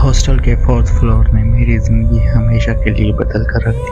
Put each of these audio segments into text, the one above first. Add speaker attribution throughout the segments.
Speaker 1: Hostel के fourth floor ने मेरी ज़िंदगी हमेशा के लिए बदल कर रख दी।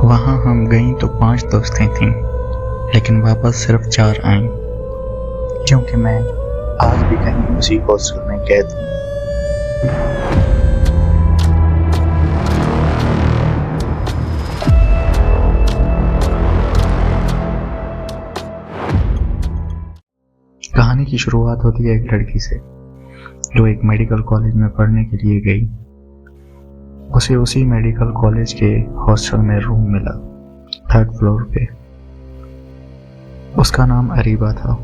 Speaker 1: वहाँ हम गईं तो 5 दोस्तें थीं, लेकिन वापस सिर्फ 4 आईं, क्योंकि मैं आज भी कहीं उसी हॉस्टल में कैद हूँ। कहानी की शुरुआत होती है एक लड़की से जो एक मेडिकल कॉलेज में पढ़ने के लिए गई। उसे उसी मेडिकल कॉलेज के हॉस्टल में रूम मिला, 3rd फ्लोर पे। उसका नाम अरीबा था।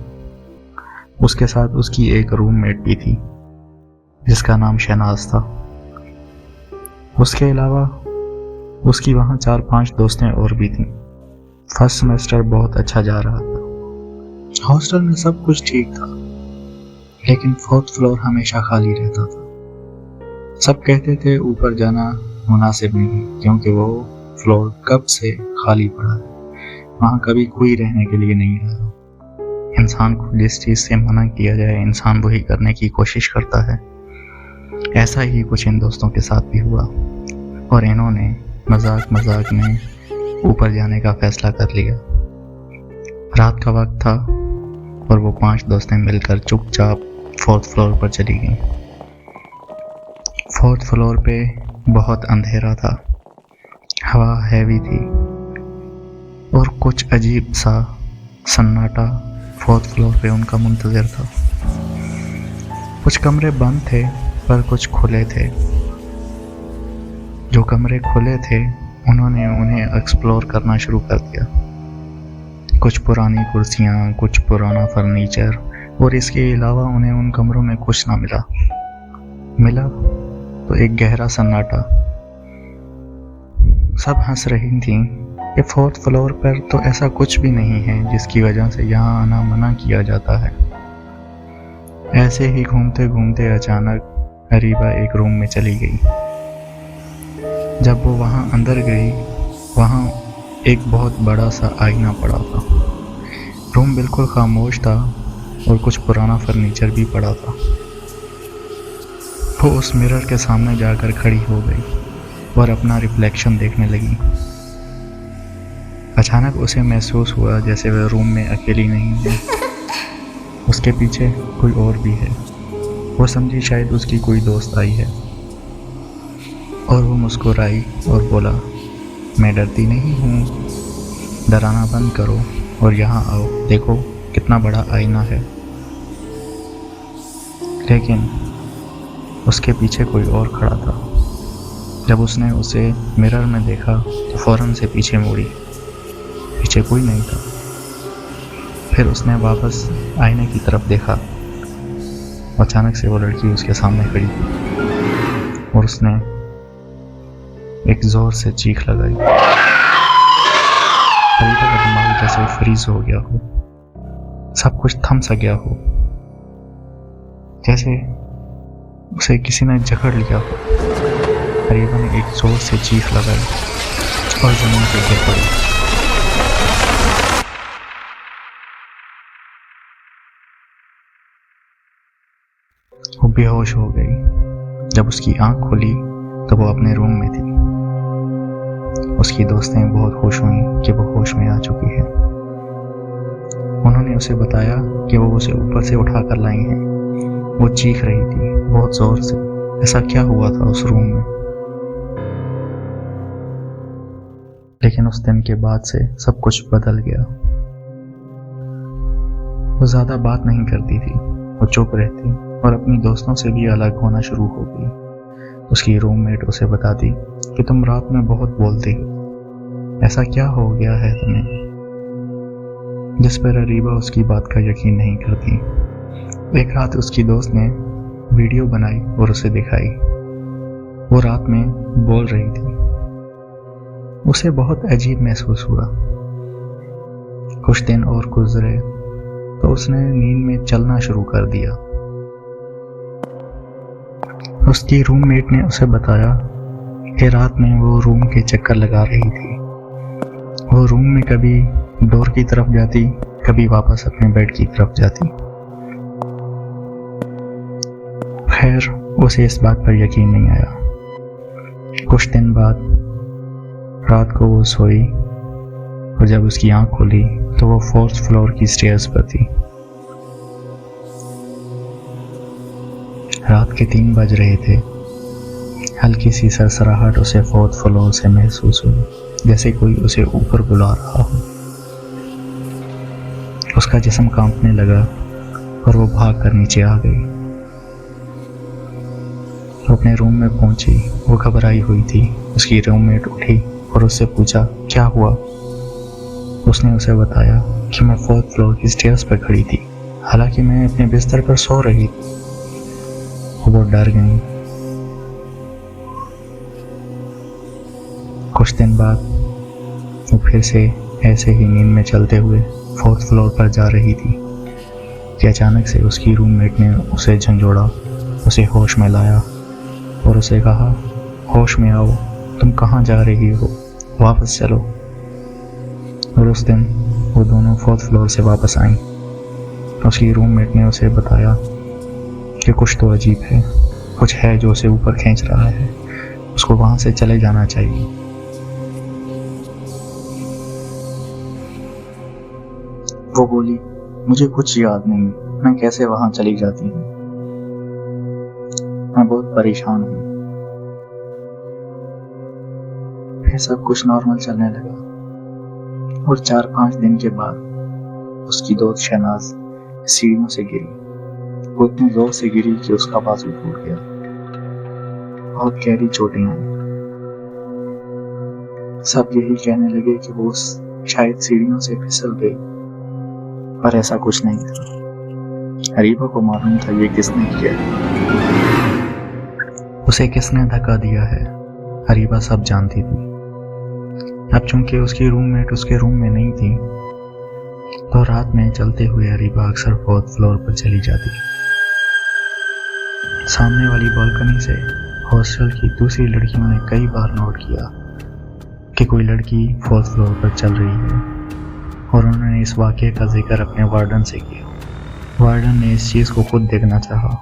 Speaker 1: उसके साथ उसकी एक रूममेट भी थी जिसका नाम शहनाज था। उसके अलावा उसकी वहाँ 4-5 दोस्तें और भी थीं। फर्स्ट सेमेस्टर बहुत अच्छा जा रहा था। हॉस्टल में सब कुछ ठीक था, लेकिन 4th फ्लोर हमेशा खाली रहता था। सब कहते थे ऊपर जाना मुनासिब नहीं, क्योंकि वो फ्लोर कब से खाली पड़ा है। वहाँ कभी कोई रहने के लिए नहीं आया। इंसान को जिस चीज़ से मना किया जाए, इंसान वही करने की कोशिश करता है। ऐसा ही कुछ इन दोस्तों के साथ भी हुआ और इन्होंने मजाक मजाक में ऊपर जाने का फैसला कर लिया। रात का वक्त था और वो 5 दोस्तें मिलकर चुपचाप 4th फ्लोर पर चली गईं। 4th फ्लोर पे बहुत अंधेरा था, हवा हैवी थी और कुछ अजीब सा सन्नाटा 4th फ्लोर पे उनका मुंतज़िर था। कुछ कमरे बंद थे पर कुछ खुले थे। जो कमरे खुले थे उन्होंने उन्हें एक्सप्लोर करना शुरू कर दिया। कुछ पुरानी कुर्सियाँ, कुछ पुराना फर्नीचर, और इसके अलावा उन्हें उन कमरों में कुछ ना मिला तो एक गहरा सन्नाटा। सब हंस रही थीं कि 4th फ्लोर पर तो ऐसा कुछ भी नहीं है जिसकी वजह से यहाँ आना मना किया जाता है। ऐसे ही घूमते घूमते अचानक अरीबा एक रूम में चली गई। जब वो वहाँ अंदर गई, वहाँ एक बहुत बड़ा सा आईना पड़ा था। रूम बिल्कुल खामोश था और कुछ पुराना फर्नीचर भी पड़ा था। वो उस मिरर के सामने जाकर खड़ी हो गई और अपना रिफ्लेक्शन देखने लगी। अचानक उसे महसूस हुआ जैसे वह रूम में अकेली नहीं है, उसके पीछे कोई और भी है। वो समझी शायद उसकी कोई दोस्त आई है और वो मुस्कुराई और बोला, मैं डरती नहीं हूँ, डराना बंद करो और यहाँ आओ, देखो कितना बड़ा आईना है। लेकिन उसके पीछे कोई और खड़ा था। जब उसने उसे मिरर में देखा तो फौरन से पीछे मुड़ी। पीछे कोई नहीं था। फिर उसने वापस आईने की तरफ देखा। अचानक से वो लड़की उसके सामने खड़ी थी और उसने एक जोर से चीख लगाई। अरीबा का दिमाग जैसे फ्रीज हो गया हो, सब कुछ थम सा गया हो, जैसे उसे किसी ने जकड़ लिया हो। अरीबा ने एक जोर से चीख लगाई और जमीन पर गिर पड़ी। वो बेहोश हो गई। जब उसकी आंख खुली तो वो अपने रूम में थी। उसकी दोस्तें बहुत खुश हुईं कि वो होश में आ चुकी है। उन्होंने उसे बताया कि वो उसे ऊपर से उठा कर लाई हैं। वो चीख रही थी बहुत जोर से। ऐसा क्या हुआ था उस रूम में? लेकिन उस दिन के बाद से सब कुछ बदल गया। वो ज्यादा बात नहीं करती थी, वो चुप रहती और अपनी दोस्तों से भी अलग होना शुरू हो गई। उसकी रूममेट उसे बताती कि तुम रात में बहुत बोलती हो, ऐसा क्या हो गया है तुम्हें? जिस पर अरीबा उसकी बात का यकीन नहीं करती। एक रात उसकी दोस्त ने वीडियो बनाई और उसे दिखाई। वो रात में बोल रही थी। उसे बहुत अजीब महसूस हुआ। कुछ दिन और गुजरे तो उसने नींद में चलना शुरू कर दिया। उसकी रूममेट ने उसे बताया कि रात में वो रूम के चक्कर लगा रही थी। वो रूम में कभी डोर की तरफ जाती, कभी वापस अपने बेड की तरफ जाती। खैर उसे इस बात पर यकीन नहीं आया। कुछ दिन बाद रात को वो सोई और जब उसकी आंख खुली तो वो 4th फ्लोर की स्टेयर्स पर थी। रात के 3 बज रहे थे। हल्की सी सरसराहट उसे 4th फ्लोर से महसूस हुई, जैसे कोई उसे ऊपर बुला रहा हो। उसका जिस्म कांपने लगा और वो भाग कर नीचे आ गई। वो अपने रूम में पहुंची। वो घबराई हुई थी। उसकी रूममेट उठी और उससे पूछा क्या हुआ। उसने उसे बताया कि मैं 4th फ्लोर की स्टेयर्स पर खड़ी थी, हालांकि मैं अपने बिस्तर पर सो रही थी। वो डर गई। कुछ दिन बाद वो फिर से ऐसे ही नींद में चलते हुए 4th फ्लोर पर जा रही थी कि अचानक से उसकी रूममेट ने उसे झंझोड़ा, उसे होश में लाया और उसे कहा होश में आओ, तुम कहाँ जा रही हो, वापस चलो। और उस दिन वो दोनों 4th फ्लोर से वापस आईं। उसकी रूममेट ने उसे बताया कि कुछ तो अजीब है, कुछ है जो उसे ऊपर खींच रहा है, उसको वहां से चले जाना चाहिए। वो बोली मुझे कुछ याद नहीं, मैं कैसे वहां चली जाती हूँ, मैं बहुत परेशान हूँ। फिर सब कुछ नॉर्मल चलने लगा और 4-5 दिन के बाद उसकी दोस्त शहनाज सीढ़ियों से गिरी। वो इतनी जोर से गिरी कि उसका बाजू फूट गया। बहुत गहरी चोटें आई। सब यही कहने लगे कि वो शायद सीढ़ियों से फिसल गई, पर ऐसा कुछ नहीं था। अरीबा को मालूम था ये किसने किया, उसे किसने धक्का दिया है। अरीबा सब जानती थी। अब चूंकि उसकी रूममेट उसके रूम में नहीं थी, तो रात में चलते हुए अरीबा अक्सर 4th फ्लोर पर चली जाती। सामने वाली बालकनी से हॉस्टल की दूसरी लड़कियों ने कई बार नोट किया कि कोई लड़की 4th फ्लोर पर चल रही है और उन्होंने इस वाक़े का जिक्र अपने वार्डन से किया। वार्डन ने इस चीज़ को खुद देखना चाहा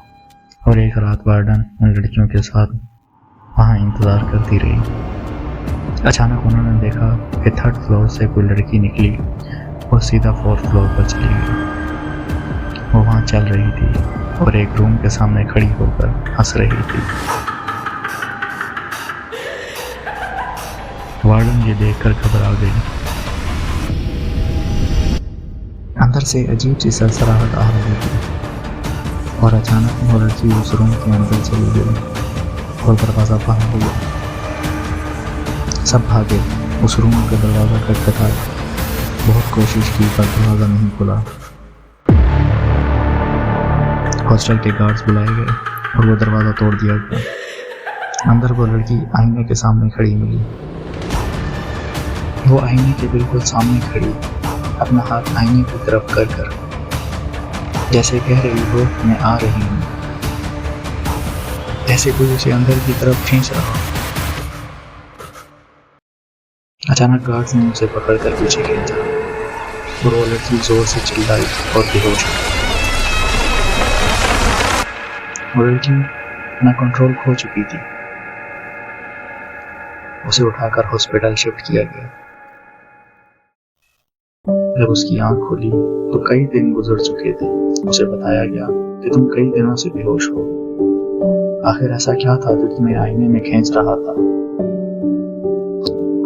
Speaker 1: और एक रात वार्डन उन लड़कियों के साथ वहाँ इंतज़ार करती रही। अचानक उन्होंने देखा कि 3rd फ्लोर से कोई लड़की निकली और सीधा 4th फ्लोर पर चली गई। वो वहाँ चल रही थी और एक रूम के सामने खड़ी होकर हंस रही थी। वार्डन ये देखकर घबरा गई। अंदर से अजीब सी सरसराहट आ रही थी और अचानक वो लड़की उस रूम के अंदर चली गई और दरवाज़ा बंद हो गया। सब भागे। उस रूम का दरवाज़ा खटखटाया। बहुत कोशिश की पर दरवाज़ा नहीं खुला। हॉस्टल के गार्ड्स बुलाए गए और वो दरवाज़ा तोड़ दिया गया। अंदर वो लड़की आईने के सामने खड़ी मिली। वो आईने के बिल्कुल सामने खड़ी, अपना हाथ आईने की तरफ कर जैसे कह रही हो मैं आ रही हूँ, जैसे कोई उसे अंदर की तरफ खींच रहा हो। अचानक गार्ड्स ने उसे पकड़कर पीछे खींचा और वो लड़की जोर से चिल्लाई और बेहोश हो गई। वो लड़की अपना कंट्रोल खो चुकी थी। उसे उठाकर हॉस्पिटल शिफ्ट किया गया। जब उसकी आंख खुली तो कई दिन गुजर चुके थे। उसे बताया गया कि तुम कई दिनों से बेहोश हो। आखिर ऐसा क्या था जो तुम्हें आईने में खींच रहा था।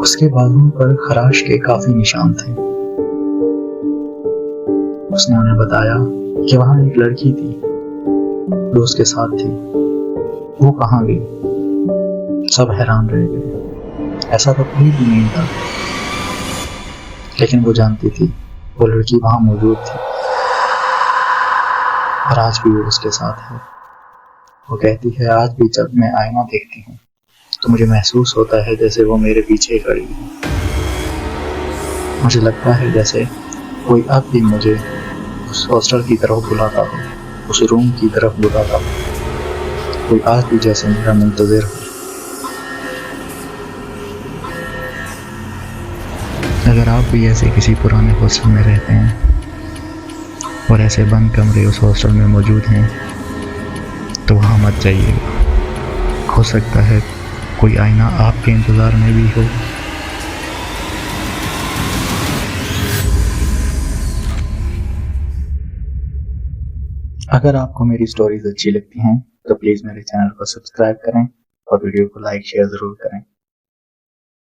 Speaker 1: उसके बालों पर खराश के काफी निशान थे। उसने उन्हें बताया कि वहां एक लड़की थी जो उसके साथ थी। वो कहाँ गई? सब हैरान रह गए। ऐसा तो कोई भी नहीं था, लेकिन वो जानती थी वो लड़की वहां मौजूद थी और आज भी वो उसके साथ है। वो कहती है आज भी जब मैं आईना देखती हूँ तो मुझे महसूस होता है जैसे वो मेरे पीछे खड़ी है। मुझे लगता है जैसे कोई अब भी मुझे उस हॉस्टल की तरफ बुलाता हो, उस रूम की तरफ बुलाता हो। कोई आज भी जैसे मेरा मुंतज़िर हो। अगर आप भी ऐसे किसी पुराने हॉस्टल में रहते हैं और ऐसे बंद कमरे उस हॉस्टल में मौजूद हैं तो वहाँ मत जाइएगा। हो सकता है कोई आईना आपके इंतज़ार में भी हो। अगर आपको मेरी स्टोरीज अच्छी लगती हैं तो प्लीज़ मेरे चैनल को सब्सक्राइब करें और वीडियो को लाइक शेयर ज़रूर करें।